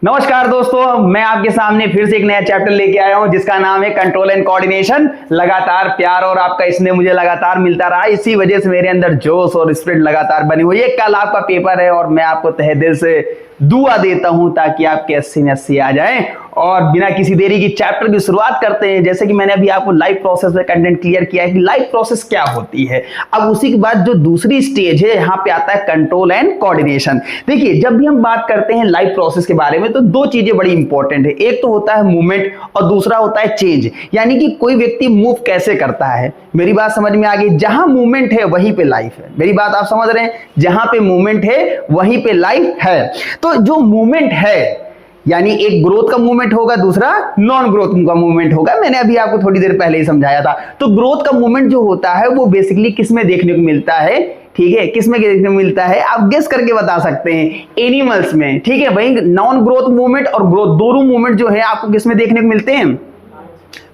नमस्कार दोस्तों, मैं आपके सामने फिर से एक नया चैप्टर लेके आया हूं जिसका नाम है कंट्रोल एंड कोऑर्डिनेशन। लगातार प्यार और आपका इसमें मुझे लगातार मिलता रहा, इसी वजह से मेरे अंदर जोश और स्पिरिट लगातार बनी हुई है। कल आपका पेपर है और मैं आपको तहे दिल से दुआ देता हूं ताकि आपके 80 में 80 आ जाएं। और बिना किसी देरी की चैप्टर की शुरुआत करते हैं। जैसे कि मैंने अभी आपको लाइफ प्रोसेस में कंटेंट क्लियर किया है कि लाइफ प्रोसेस क्या होती है। अब उसी के बाद जो दूसरी स्टेज है, यहाँ पे आता है कंट्रोल एंड कोऑर्डिनेशन। देखिए, जब भी हम बात करते हैं लाइफ प्रोसेस के बारे में तो दो चीजें बड़ी इंपॉर्टेंट है। एक तो होता है मूवमेंट और दूसरा होता है चेंज, यानी कि कोई व्यक्ति मूव कैसे करता है। मेरी बात समझ में आ गई? जहां मूवमेंट है वहीं पे लाइफ है। मेरी बात आप समझ रहे हैं? जहां पे मूवमेंट है वहीं पे लाइफ है। तो जो मूवमेंट है यानी एक ग्रोथ का मूवमेंट होगा, दूसरा नॉन ग्रोथ का मूवमेंट होगा। मैंने अभी आपको थोड़ी देर पहले ही समझाया था। तो ग्रोथ का मूवमेंट जो होता है वो बेसिकली किस में देखने को मिलता है? ठीक है, किस में देखने को मिलता है? आप गेस करके बता सकते हैं, एनिमल्स में। ठीक है, वही नॉन ग्रोथ मूवमेंट और ग्रोथ दोनों मूवमेंट जो है आपको किस में देखने को मिलते हैं?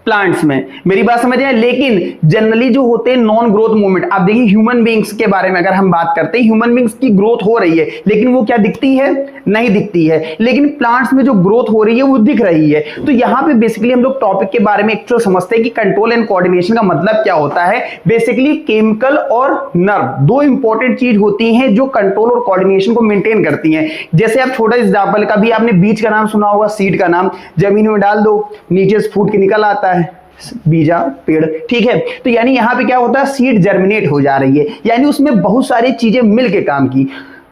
प्लांट्स में। मेरी बात समझ रहे हैं? लेकिन जनरली जो होते हैं नॉन ग्रोथ मूवमेंट, आप देखिए ह्यूमन बींग्स के बारे में अगर हम बात करते हैं, ह्यूमन बींग्स की ग्रोथ हो रही है लेकिन वो क्या दिखती है? नहीं दिखती है। लेकिन प्लांट्स में जो ग्रोथ हो रही है वो दिख रही है। तो यहाँ पे बेसिकली हम लोग टॉपिक के बारे में एक्चुअल समझते हैं कि कंट्रोल एंड कोऑर्डिनेशन का मतलब क्या होता है। बेसिकली केमिकल और नर्व दो इंपॉर्टेंट चीज होती हैं जो कंट्रोल और कोऑर्डिनेशन को मेंटेन करती हैं। जैसे आप छोटा एग्जांपल, कभी आपने बीज का नाम सुना होगा, सीड का नाम। जमीन में डाल दो, नीचे से फूट के निकल आता है बीजा पेड़। ठीक है, तो यानी यहां पे क्या होता है? सीड जर्मिनेट हो जा रही है, यानी उसमें बहुत सारी चीजें मिलके काम की,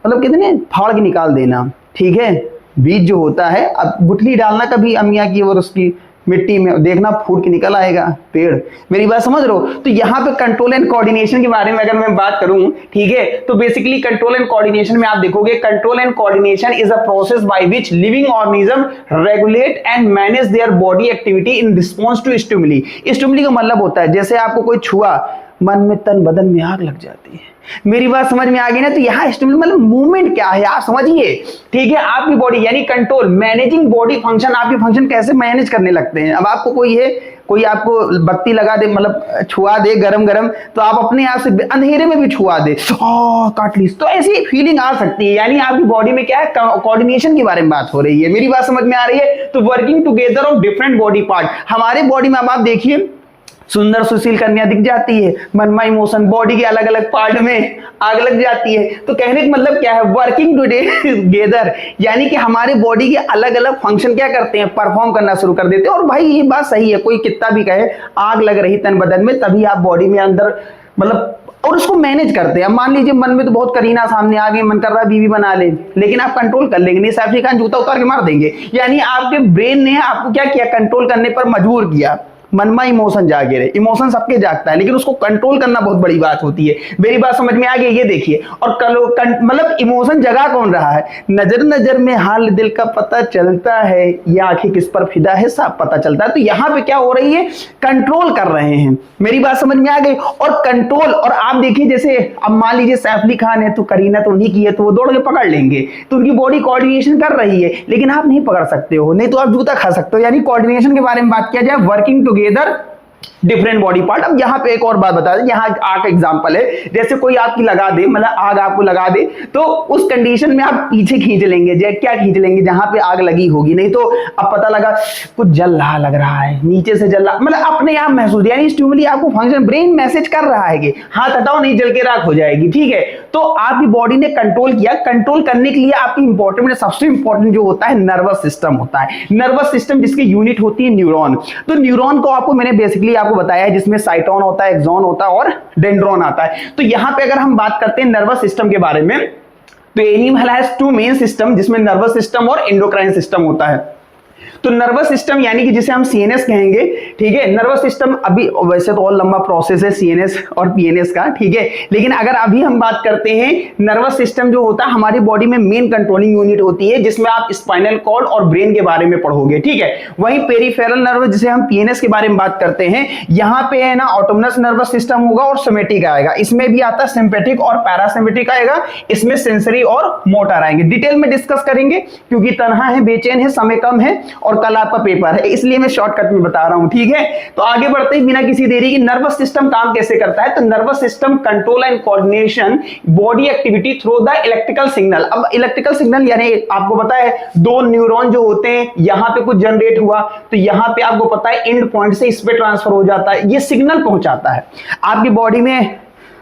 मतलब कहते हैं फाड़ के निकाल देना। ठीक है, बीज जो होता है, अब गुठली डालना कभी अमिया की और उसकी मिट्टी में, देखना फूट के निकल आएगा पेड़। मेरी बात समझ रहे हो? तो यहाँ पे कंट्रोल एंड कोऑर्डिनेशन के बारे में अगर मैं बात करूं, ठीक है, तो बेसिकली कंट्रोल एंड कोऑर्डिनेशन में आप देखोगे control and coordination is a process by which living organism regulate and manage their body activity in response to stimuli. Stimuli का मतलब होता है जैसे आपको कोई छुआ, मन में तन बदन में आग लग जाती है। मेरी बात समझ में आ गई ना? तो यहाँ स्टिमुली मतलब मूवमेंट क्या है आप समझिए। ठीक है, आपकी बॉडी यानी कंट्रोल, मैनेजिंग बॉडी फंक्शन, आपके फंक्शन कैसे मैनेज करने लगते हैं। अब आपको कोई आपको बत्ती लगा दे, मतलब छुआ दे गरम गरम, तो आप अपने आप से अंधेरे में भी छुआ दे, काट ली, तो ऐसी फीलिंग आ सकती है। यानी आपकी बॉडी में क्या है? कोऑर्डिनेशन के बारे में बात हो रही है। मेरी बात समझ में आ रही है? तो working together of different body part. हमारे बॉडी में अब आप देखिए सुंदर सुशील कन्या दिख जाती है, मनमा इमोशन, बॉडी के अलग अलग पार्ट में आग लग जाती है। तो कहने का मतलब क्या है? वर्किंग टुगेदर, यानी कि हमारे बॉडी के अलग अलग फंक्शन क्या करते हैं? परफॉर्म करना शुरू कर देते हैं। और भाई ये बात सही है, कोई कितना भी कहे आग लग रही तन बदन में, तभी आप बॉडी में अंदर मतलब, और उसको मैनेज करते हैं। मान लीजिए मन में तो बहुत करीना सामने आ गई, मन कर रहा है बीवी बना ले, लेकिन आप कंट्रोल कर लेंगे नहीं, सैफ अली खान जूता उतार के मार देंगे। यानी आपके ब्रेन ने आपको क्या किया? कंट्रोल करने पर मजबूर किया। मनमा इमोशन जागे रहे, इमोशन सबके जागता है लेकिन उसको कंट्रोल करना बहुत बड़ी बात होती है। मेरी बात समझ में आ गई? ये देखिए, और मतलब इमोशन जगा कौन रहा है? नजर नजर में हाल दिल का पता चलता है, ये आंखें किस पर फिदा है सब पता चलता है। तो यहाँ पे क्या हो रही है? कंट्रोल कर रहे हैं। मेरी बात समझ में आ गई? और कंट्रोल, और आप देखिए जैसे अब मान लीजिए सैफ अली खान है तो करीना तो उन्हीं की है, तो वो दौड़ के पकड़ लेंगे, तो उनकी बॉडी कोऑर्डिनेशन कर रही है, लेकिन आप नहीं पकड़ सकते हो, नहीं तो आप जूता खा सकते हो। यानी कोऑर्डिनेशन के बारे में बात किया जाए, working together different body part. अब यहाँ पे एक और बात बता दें, यहाँ आग का एग्जांपल है। जैसे कोई आपकी लगा दे, मतलब आग आपको लगा दे, तो उस कंडीशन में आप पीछे खींच लेंगे। क्या खींच लेंगे? जहां पे आग लगी होगी। नहीं तो अब पता लगा कुछ जल रहा लग रहा है, नीचे से जल रहा, मतलब अपने आप महसूस, यानी स्टिमुली आपको फंक्शन, ब्रेन मैसेज कर रहा है कि हाथ हटाओ नहीं जल के राख हो जाएगी। ठीक है, तो आपकी बॉडी ने कंट्रोल किया। कंट्रोल करने के लिए आपकी इंपॉर्टेंट, सबसे इंपॉर्टेंट जो होता है नर्वस सिस्टम होता है। नर्वस सिस्टम जिसकी यूनिट होती है न्यूरॉन। तो न्यूरॉन को आपको मैंने बेसिकली आपको बताया है, जिसमें साइटोन होता है, एक्सॉन होता है और डेंड्रॉन आता है। तो यहां पे अगर हम बात करते हैं नर्वस सिस्टम के बारे में, तो animal has two main system, जिसमें नर्वस सिस्टम और एंडोक्राइन सिस्टम होता है। तो नर्वस सिस्टम यानी कि जिसे हम सीएनएस कहेंगे। ठीक है, नर्वस सिस्टम अभी वैसे तो और लंबा प्रोसेस है सीएनएस और पीएनएस का। ठीक है, लेकिन अगर अभी हम बात करते हैं, नर्वस सिस्टम जो होता है हमारी बॉडी में मेन कंट्रोलिंग यूनिट होती है, जिसमें आप स्पाइनल कॉर्ड और ब्रेन के बारे में पढ़ोगे। ठीक है, वहीं पेरिफेरल नर्व जिसे हम पीएनएस के बारे में बात करते हैं, यहाँ पे है ना ऑटोनमस नर्वस सिस्टम होगा और सोमेटिक आएगा। इसमें भी आता है सिंपैथिक और पैरासिम्पैथिक आएगा, इसमें सेंसरी और मोटर आएंगे। डिटेल में डिस्कस करेंगे क्योंकि तनहा है, बेचैन है, समय कम है। और कल आपका पेपर है, इसलिए मैं शॉर्टकट में बता रहा हूं, ठीक है। तो आगे बढ़ते ही बिना किसी देरी की, नर्वस सिस्टम काम कैसे करता है? तो nervous system control and coordination body activity through the electrical signal. अब इलेक्ट्रिकल सिग्नल यानी आपको पता है दो न्यूरॉन जो होते हैं, यहां पे कुछ जनरेट हुआ तो यहां पे आपको पता है एंड पॉइंट से इस पे ट्रांसफर हो जाता है, ये सिग्नल पहुंचाता है आपकी बॉडी में।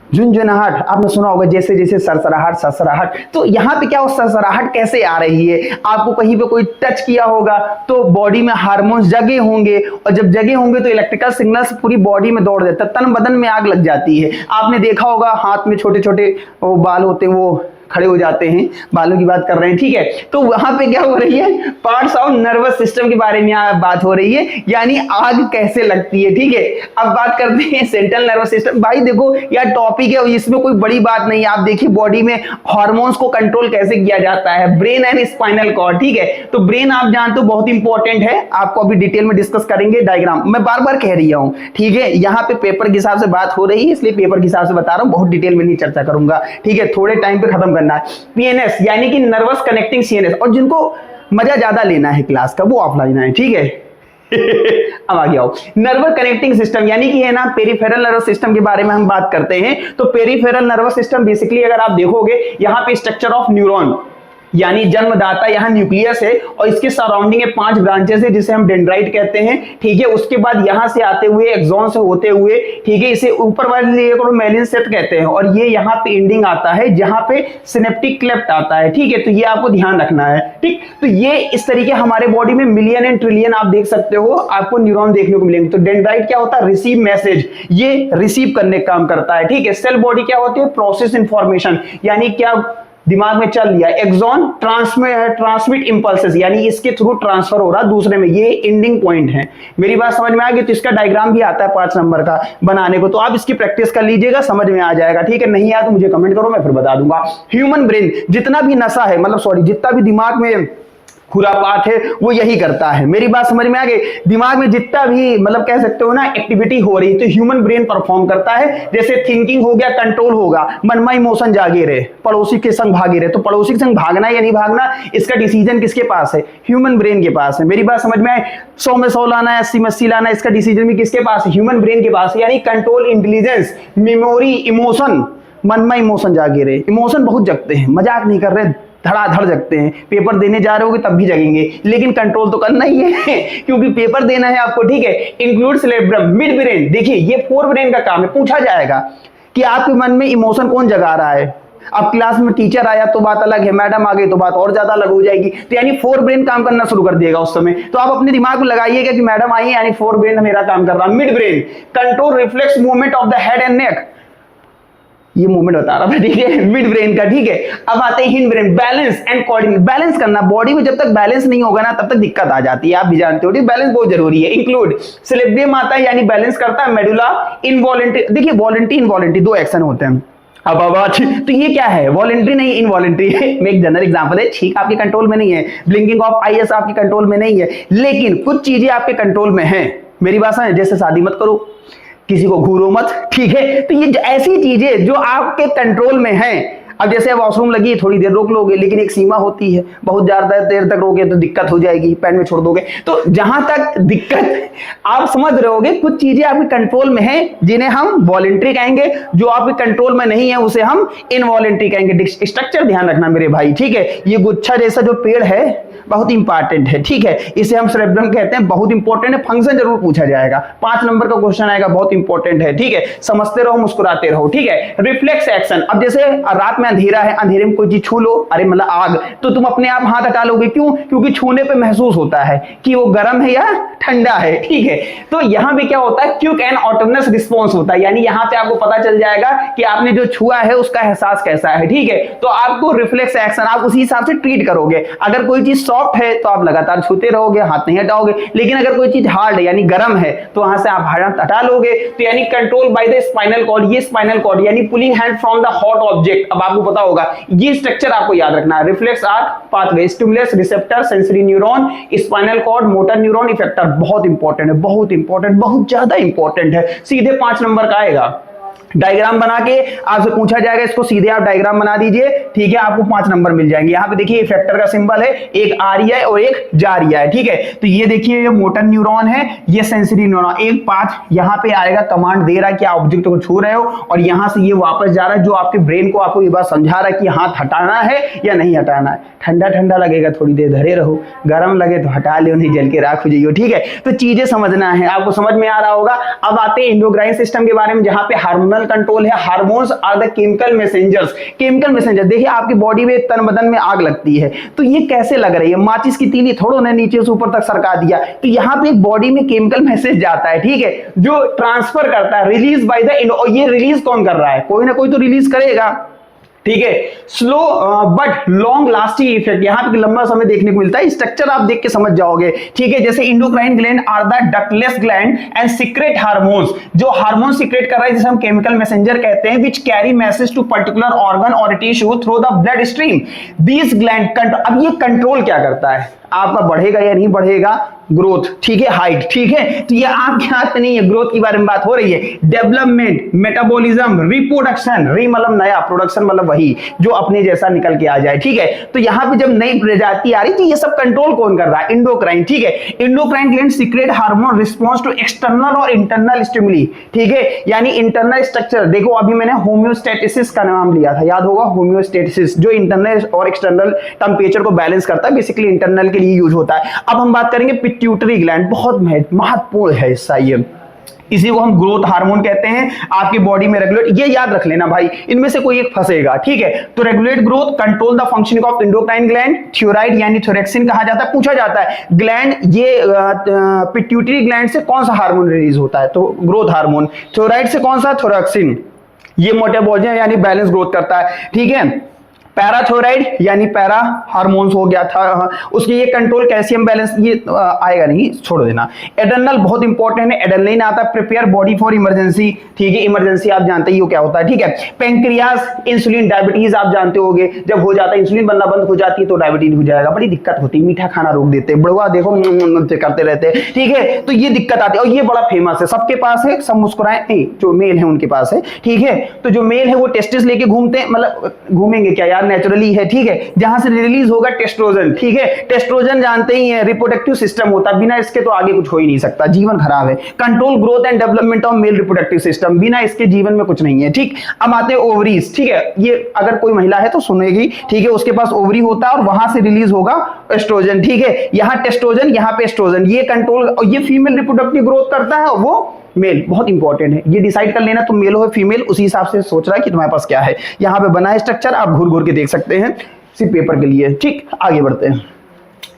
झुनझुनाहट आपने सुना होगा, जैसे जैसे सरसराहट सरसराहट, तो यहाँ पे क्या हो, सरसराहट कैसे आ रही है? आपको कहीं पे कोई टच किया होगा तो बॉडी में हार्मोन्स जगे होंगे, और जब जगे होंगे तो इलेक्ट्रिकल सिग्नल्स पूरी बॉडी में दौड़ देता है, तन बदन में आग लग जाती है। आपने देखा होगा हाथ में छोटे छोटे बाल होते हैं, वो खड़े हो जाते हैं, बालों की बात कर रहे हैं, ठीक है। तो वहां पे क्या हो रही है, पार्ट्स ऑफ नर्वस सिस्टम के बारे में बात हो रही है, यानी आग कैसे लगती है, ठीक है। अब बात करते हैं सेंट्रल नर्वस सिस्टम। भाई देखो यार टॉपिक है, इसमें कोई बड़ी बात नहीं है। आप देखिए बॉडी में हार्मोन्स को कंट्रोल कैसे किया जाता है, ब्रेन एंड स्पाइनल कॉर्ड, ठीक है। तो ब्रेन आप जानते हो बहुत इंपॉर्टेंट है, आपको अभी डिटेल में डिस्कस करेंगे। डायग्राम मैं बार बार कह रही हूं, ठीक है। यहाँ पे पेपर के हिसाब से बात हो रही है, इसलिए पेपर के हिसाब से बता रहा हूं, बहुत डिटेल में नहीं चर्चा करूंगा, ठीक है। थोड़े टाइम पे खत्म करना है। पीएनएस यानी कि नर्वस कनेक्टिंग सीएनएस, और जिनको मजा ज्यादा लेना है क्लास का वो ऑफलाइन है, ठीक है। अब आगे आओ, नर्वस कनेक्टिंग सिस्टम यानी कि है ना पेरिफेरल नर्वस सिस्टम के बारे में हम बात करते हैं। तो पेरिफेरल नर्वस सिस्टम बेसिकली अगर आप देखोगे यहाँ पे स्ट्रक्चर ऑफ न्यूरॉन यानी जन्मदाता यहाँ न्यूक्लियस है, और इसके सराउंडिंग में 5 ब्रांचेस है जिसे हम डेंड्राइट कहते हैं, ठीक है। उसके बाद यहां से आते हुए एक्सॉन से होते हुए, ठीक है, इसे ऊपर वाले लेयर को मेलिन सेट कहते हैं, और ये यहाँ पे एंडिंग आता है जहां पे सिनेप्टिक क्लेफ्ट आता है, ठीक है। तो ये आपको ध्यान रखना है, ठीक। तो ये इस तरीके हमारे बॉडी में मिलियन एंड ट्रिलियन आप देख सकते हो, आपको न्यूरॉन देखने को मिलेंगे। तो डेंड्राइट क्या होता है, रिसीव मैसेज, ये रिसीव करने का काम करता है, ठीक है। सेल बॉडी क्या होती है, प्रोसेस इंफॉर्मेशन, यानी क्या दिमाग में चल लिया। एक्सॉन ट्रांसमिट इंपल्सेस, यानी इसके थ्रू ट्रांसफर हो रहा दूसरे में, ये एंडिंग पॉइंट है। मेरी बात समझ में आ गई? तो इसका डायग्राम भी आता है 5 नंबर का बनाने को, तो आप इसकी प्रैक्टिस कर लीजिएगा, समझ में आ जाएगा, ठीक है। नहीं आया तो मुझे कमेंट करो, मैं फिर बता दूंगा। ह्यूमन ब्रेन जितना भी नशा है, मतलब सॉरी जितना भी दिमाग में खुरापात है वो यही करता है। मेरी बात समझ में आ गई? दिमाग में जितना भी मतलब कह सकते हो ना एक्टिविटी हो रही, तो ह्यूमन ब्रेन परफॉर्म करता है। जैसे थिंकिंग हो गया, कंट्रोल होगा, मनमा इमोशन जागे रहे, पड़ोसी के संग भागे रहे, तो पड़ोसी के संग भागना या नहीं भागना, इसका डिसीजन किसके पास है, ह्यूमन ब्रेन के पास है। मेरी बात समझ में आए? 100 में 100 लाना है, 80 में 80 लाना है, इसका डिसीजन भी किसके पास है, ह्यूमन ब्रेन के पास है। यानी कंट्रोल, इंटेलिजेंस, मेमोरी, इमोशन, मनमा इमोशन जागे रहे। इमोशन बहुत जगते हैं, मजाक नहीं कर रहे, धड़ाधड़ जगते हैं। पेपर देने जा रहे होगे तब भी जगेंगे, लेकिन कंट्रोल तो करना ही है क्योंकि पेपर देना है आपको, ठीक है। इंक्लूड सेरेब्रम, मिड ब्रेन, देखिए ये 4 ब्रेन का काम है। पूछा जाएगा कि आपके मन में इमोशन कौन जगा रहा है। अब क्लास में टीचर आया तो बात अलग है, मैडम आ गई तो बात और ज्यादा अलग हो जाएगी। तो यानी 4 ब्रेन काम करना शुरू कर देगा उस समय। तो आप अपने दिमाग में लगाइएगा कि मैडम आई है, यानी 4 ब्रेन मेरा काम कर रहा है। Mid brain, control reflex movement of the head and neck, ये मूवमेंट बता रहा था, ठीक है, मिड ब्रेन का, ठीक है। अब आते हैं hind brain, balance and coordinate, balance करना। बॉडी में जब तक बैलेंस नहीं होगा ना तब तक दिक्कत आ जाती है, आप भी जानते हो, बैलेंस बहुत जरूरी है। इंक्लूड सेरेब्रम आता है, यानी बैलेंस करता है। मेडुला इनवॉलंटरी, देखिए वॉलंटरी इनवॉलंटरी 2 एक्शन होते हैं। अब तो ये क्या है, वॉलंटरी नहीं इनवॉलंटरी है। मैं एक जनरल एग्जांपल है, छींक आपके कंट्रोल में नहीं है, ब्लिंकिंग ऑफ आईएस आपके कंट्रोल में नहीं है, लेकिन कुछ चीजें आपके कंट्रोल में है। मेरी बात समझ? जैसे शादी मत करो, किसी को घूरो मत, ठीक है। तो ये ऐसी चीजें जो आपके कंट्रोल में हैं। अब जैसे वॉशरूम लगी, थोड़ी देर रोक लोगे, लेकिन एक सीमा होती है, बहुत ज्यादा देर तक रोके तो दिक्कत हो जाएगी, पैन में छोड़ दोगे। तो जहां तक दिक्कत आप समझ रहे होगे, कुछ चीजें आपके कंट्रोल में हैं जिन्हें हम वॉलंटरी कहेंगे, जो आपके कंट्रोल में नहीं है उसे हम इनवॉलंटरी कहेंगे। स्ट्रक्चर ध्यान रखना मेरे भाई, ठीक है। ये गुच्छा जैसा जो पेड़ है बहुत इंपॉर्टेंट है, ठीक है, इसे हम सेरेब्रम कहते हैं, बहुत इंपॉर्टेंट है। फंक्शन जरूर पूछा जाएगा, 5 नंबर का क्वेश्चन आएगा, बहुत इंपॉर्टेंट है, ठीक है। समझते रहो, मुस्कुराते रहो, ठीक है। रिफ्लेक्स एक्शन, अब जैसे रात में अंधेरा है, अंधेरे में कोई चीज छू लो, अरे मतलब आग, तो तुम अपने आप हाथ हटा लोगे, क्यों? क्योंकि छूने पे महसूस होता है कि वो गर्म है या ठंडा है, ठीक है। तो यहां पे क्या होता है, क्विक एंड ऑटोनस रिस्पॉन्स होता है, यानी यहां पे आपको पता चल जाएगा कि आपने जो छुआ है उसका एहसास कैसा है, ठीक है। तो आपको रिफ्लेक्स एक्शन आप उसी हिसाब से ट्रीट करोगे। अगर कोई चीज सॉफ्ट है तो आप लगातार छूते रहोगे, हाथ नहीं हटाओगे, लेकिन अगर कोई चीज हार्ड है यानी गर्म है तो वहां से आप हाथ हटा लोगे। तो यानी control by the spinal cord, ये स्पाइनल कॉर्ड यानी pulling hand from the hot object. अब आपको पता होगा ये स्ट्रक्चर आपको याद रखना है। Reflex arc pathway, stimulus, receptor, sensory neuron, spinal cord, motor neuron, effector. बहुत इंपॉर्टेंट है, बहुत इंपॉर्टेंट, बहुत ज्यादा इंपॉर्टेंट है, सीधे 5 नंबर का आएगा। डायग्राम बना के आपसे पूछा जाएगा, इसको सीधे आप डायग्राम बना दीजिए, ठीक है, आपको 5 नंबर मिल जाएंगे। यहाँ पे देखिए फैक्टर का सिंबल है, एक आ रही है और एक जा रही है, ठीक है। तो ये देखिए ये मोटर न्यूरॉन है, ये सेंसरी न्यूरॉन, एक पाथ यहाँ पे आएगा, कमांड दे रहा है कि आप ऑब्जेक्ट को छू रहे हो, और यहाँ से ये वापस जा रहा है, जो आपके ब्रेन को आपको ये बात समझा रहा है कि हाथ हटाना है या नहीं हटाना है। ठंडा ठंडा लगेगा थोड़ी देर धरे रहो, गर्म लगे तो हटा लो, नहीं जल के राख हो जाइयो, ठीक है। तो चीजें समझना है, आपको समझ में आ रहा होगा। अब आते हैं एंडोक्राइन सिस्टम के बारे में, जहां पे हार्मोनल कंट्रोल है। Hormones are the chemical messengers. Chemical messenger, देखिए आपकी बॉडी में तन बदन में आग लगती है, तो ये कैसे लग रही है, माचिस की तीली थोड़ा ने नीचे से ऊपर तक सरका दिया, तो यहाँ पे एक बॉडी में केमिकल मैसेज जाता है, ठीक है, जो ट्रांसफर करता है, रिलीज बाय द, ये रिलीज कौन कर रहा है, कोई ना कोई तो रिलीज करेगा, ठीक है। Slow but long lasting effect यहाँ पे लंबा समय देखने को मिलता है। स्ट्रक्चर आप देख के समझ जाओगे, ठीक है। जैसे endocrine gland are the ductless gland and secrete hormones, जो हार्मोन सीक्रेट कर रहा है जिसे हम केमिकल मैसेंजर कहते हैं, which carry message to particular organ और tissue through the bloodstream. These gland, अब ये कंट्रोल क्या करता है, आपका बढ़ेगा या नहीं बढ़ेगा ग्रोथ, ठीक है, हाइट, ठीक है। तो ये आपके हाथ में नहीं है, ग्रोथ की बारे में बात हो रही है। डेवलपमेंट, मेटाबॉलिज्म, रिप्रोडक्शन, री मतलब नया, प्रोडक्शन मतलब वही जो अपने जैसा निकल के आ जाए, ठीक है। तो यहाँ पे जब नई प्रजाति आ रही थी, ये सब कंट्रोल कौन कर रहा है, एंडोक्राइन, ठीक है। Endocrine gland secrete hormone response to external और इंटरनल स्टिमुली, ठीक है, यानी इंटरनल स्ट्रक्चर। देखो अभी मैंने होम्योस्टेटिसिस का नाम लिया था, याद होगा, होम्योस्टेटिसिस, जो इंटरनल और एक्सटर्नल टेम्परेचर को बैलेंस करता है, बेसिकली इंटरनल के लिए यूज होता है। अब हम बात करेंगे पिट्यूटरी ग्लैंड, बहुत महत्वपूर्ण है हिस्सा ये, इसी को हम ग्रोथ हार्मोन कहते हैं। आपकी बॉडी में रेगुलेट, ये याद रख लेना भाई, इनमें से कोई एक फंसेगा, ठीक है। तो regulate growth, control the functioning of endocrine gland, thyroid यानी थोरेक्सिन कहा जाता है। पूछा जाता है ग्लैंड, ये पिट्यूटरी ग्लैंड से कौन सा हार्मोन रिलीज होता है, तो ग्रोथ हार्मोन। थायराइड से कौन सा, थोरेक्सिन, ये मेटाबॉलिज्म यानी बैलेंस ग्रोथ करता है, ठीक है। पैराथोराइड यानी पैरा हार्मोन्स हो गया था, उसके ये कंट्रोल कैल्शियम बैलेंस, ये आएगा नहीं, छोड़ देना। एड्रेनल बहुत इंपॉर्टेंट है, एड्रेनलिन आता है, प्रिपेयर बॉडी फॉर इमरजेंसी, ठीक है, इमरजेंसी आप जानते ही हो क्या होता है, ठीक है। पेंक्रियास, इंसुलिन, डायबिटीज आप जानते होगे, जब हो जाता है इंसुलिन बनना बंद हो जाती है तो डायबिटीज हो जाएगा, बड़ी दिक्कत होती है, मीठा खाना रोक देते हैं, बुढ़वा देखो करते रहते हैं, ठीक है। तो ये दिक्कत आती है, और ये बड़ा फेमस है, सबके पास है, सब मुस्कुराए नहीं, जो मेल है उनके पास है, ठीक है। तो जो मेल है वो टेस्टिस लेके घूमते हैं, मतलब घूमेंगे क्या यार, नेचुरली है, ठीक है, जहां से रिलीज होगा टेस्ट्रोजन, ठीक है। टेस्ट्रोजन जानते ही है, रिप्रोडक्टिव सिस्टम होता है, बिना इसके तो आगे कुछ हो ही नहीं सकता, जीवन खराब है। Control growth and development of male reproductive system, बिना इसके जीवन में कुछ नहीं है, ठीक। अब आते हैं ओवरीज, ठीक है, ये अगर कोई महिला है तो सुनेगी, ठीक है, उसके पास ओवरी होता है और वहां से रिलीज होगा एस्ट्रोजन, ठीक है। यहाँ टेस्ट्रोजन, यहाँ पे एस्ट्रोजन, ये कंट्रोल, और ये फीमेल रिप्रोडक्टिव ग्रोथ करता है, और वो मेल, बहुत इंपॉर्टेंट है, ये डिसाइड कर लेना तुम मेल हो फीमेल, उसी हिसाब से सोच रहा है कि तुम्हारे पास क्या है। यहाँ पे बना है स्ट्रक्चर, आप घूर घूर के देख सकते हैं सिर्फ पेपर के लिए, ठीक। आगे बढ़ते हैं,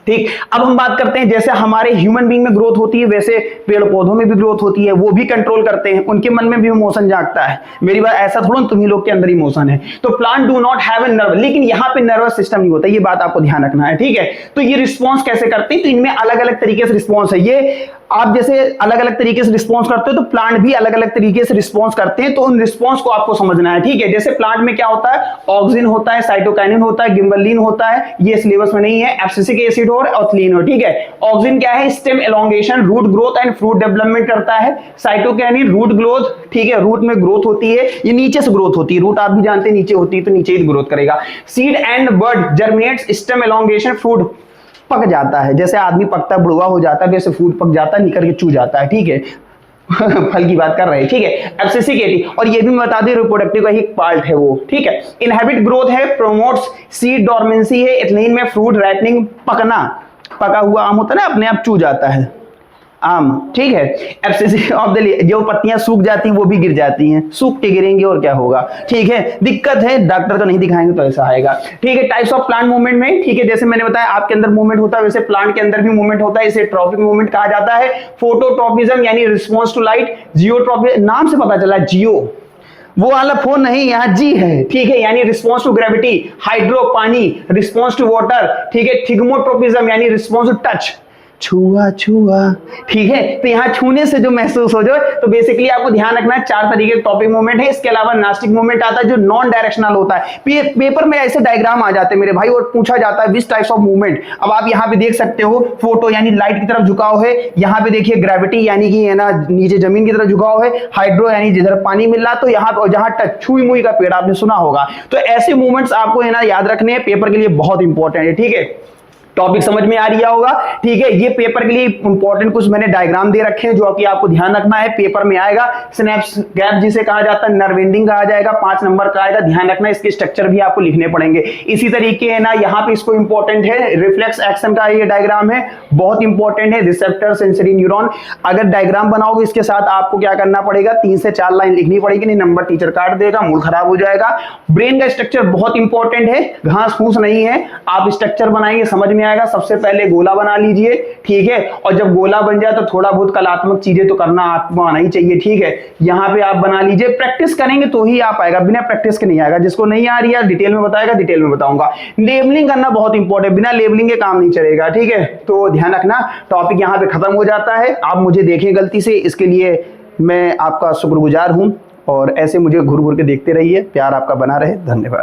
ठीक। अब हम बात करते हैं, जैसे हमारे ह्यूमन बीइंग में ग्रोथ होती है, वैसे पेड़ पौधों में भी ग्रोथ होती है, वो भी कंट्रोल करते हैं, उनके मन में भी इमोशन जागता है। मेरी बात ऐसा थोड़ा तुम ही लोग के अंदर इमोशन है। तो plant do not have a nerve, लेकिन यहाँ पे नर्वस सिस्टम नहीं होता, ये बात आपको ध्यान रखना है, ठीक है। तो ये रिस्पॉन्स कैसे करते हैं, तो इनमें अलग अलग तरीके से रिस्पॉन्स है। ये आप जैसे अलग अलग तरीके से रिस्पॉन्स करते हो, तो प्लांट भी अलग अलग तरीके से रिस्पॉन्स करते हैं, तो उन रिस्पॉन्स को आपको समझना है, ठीक है। जैसे प्लांट में क्या होता है, ऑक्सिन होता है, साइटोकाइनिन होता है, गिबरेलिन होता है, ये सिलेबस में नहीं है, एब्सिसिक एसिड और ऑक्सीन हो, ठीक है। ऑक्सिन क्या है, stem elongation, root growth and fruit development करता है। साइटोकाइनिन रूट ग्रोथ, ठीक है, रूट में ग्रोथ होती है, ये नीचे से ग्रोथ होती है, रूट आप भी जानते हैं नीचे होती है, तो नीचे ही ग्रोथ करेगा। Seed and bud germinates, stem elongation, fruit पक जाता है, जैसे आदमी पकता है, बुढ़वा हो जाता है, वैसे फूड पक जाता है, निकल के चू जाता है, ठीक है। फल की बात कर रहे हैं, ठीक है। एब्सिसिक एसिड, और ये भी मैं बता दें रिप्रोडक्टिव का ही पार्ट है वो, ठीक है। इनहेबिट ग्रोथ है, प्रोमोट्स सीड डोरमेंसी है, इथेनिन में फ्रूट राइपनिंग, पकना, पका हुआ आम होता है ना, अपने आप चू जाता है आम, ठीक है। एब्सिसिक ऑफ द, जो पत्तियां सूख जाती हैं वो भी गिर जाती हैं, सूख के गिरेंगी और क्या होगा, ठीक है। दिक्कत है, डॉक्टर तो नहीं दिखाएंगे तो ऐसा आएगा, ठीक है। टाइप्स ऑफ प्लांट मूवमेंट में, ठीक है, जैसे मैंने बताया आपके अंदर मूवमेंट होता है, वैसे प्लांट के अंदर भी मूवमेंट होता है, इसे ट्रॉपिक मूवमेंट कहा जाता है। फोटोट्रॉपिज्म यानी रिस्पॉन्स टू लाइट, जियोट्रॉपिज्म, नाम से पता चला जियो, वो वाला फोन नहीं, यहाँ जी है, ठीक है, यानी रिस्पॉन्स टू ग्रेविटी। हाइड्रो पानी, रिस्पॉन्स टू वाटर, ठीक है। थिग्मोट्रोपिज्म यानी रिस्पॉन्स टू टच, छुआ छुआ, ठीक है। तो यहाँ छूने से जो महसूस हो जाए, तो बेसिकली आपको ध्यान रखना है 4 तरीके के टॉपिक मूवमेंट है। इसके अलावा नास्टिक मूवमेंट आता है जो नॉन डायरेक्शनल होता है। पेपर में ऐसे डायग्राम आ जाते हैं मेरे भाई और पूछा जाता है विच टाइप्स ऑफ मूवमेंट। अब आप यहाँ पे देख सकते हो फोटो यानी लाइट की तरफ झुकाव है, यहाँ पे देखिए ग्रेविटी यानी कि है ना नीचे जमीन की तरफ झुकाव है, हाइड्रो यानी जिधर पानी मिल रहा, तो यहाँ और जहाँ टच छुई मुई का पेड़ आपने सुना होगा। तो ऐसे मूवमेंट्स आपको है ना याद रखने हैं, पेपर के लिए बहुत इंपॉर्टेंट है, ठीक है। टॉपिक समझ में आ रहा होगा, ठीक है। ये पेपर के लिए इंपॉर्टेंट कुछ मैंने डायग्राम दे रखे हैं जो कि आपको ध्यान रखना है, पेपर में आएगा। स्नैप्स गैप जिसे कहा जाता है, नर्व एंडिंग कहा जाएगा, 5 नंबर का आएगा, ध्यान रखना। इसके स्ट्रक्चर भी आपको लिखने पड़ेंगे। इसी तरीके है ना यहाँ पे इसको इंपॉर्टेंट है, रिफ्लेक्स एक्शन का ये डायग्राम है, बहुत इंपॉर्टेंट है। रिसेप्टर, सेंसरी न्यूरॉन, अगर डायग्राम बनाओगे इसके साथ आपको क्या करना पड़ेगा, 3 से 4 लाइन लिखनी पड़ेगी, नहीं नंबर टीचर काट देगा, मूड खराब हो जाएगा। ब्रेन का स्ट्रक्चर बहुत इंपॉर्टेंट है, घास फूस नहीं है, आप स्ट्रक्चर बनाएंगे समझ में आएगा। सबसे पहले गोला बना लीजिए, ठीक है। और जब गोला बन जाए तो थोड़ा बहुत कलात्मक चीजें तो करना आपको आना ही चाहिए, ठीक है। यहां पे आप बना लीजिए, प्रैक्टिस करेंगे तो ही आप आएगा, बिना प्रैक्टिस के नहीं आएगा। जिसको नहीं आ रही है डिटेल में बताएगा, डिटेल में बताऊंगा। लेबलिंग करना बहुत इंपॉर्टेंट, बिना लेबलिंग के काम नहीं चलेगा, ठीक है। तो ध्यान रखना, टॉपिक यहां पे खत्म हो जाता है। आप मुझे देखें गलती से, इसके लिए मैं आपका शुक्रगुजार हूं और ऐसे मुझे घूर घूर के देखते रहिए। प्यार आपका बना रहे, धन्यवाद।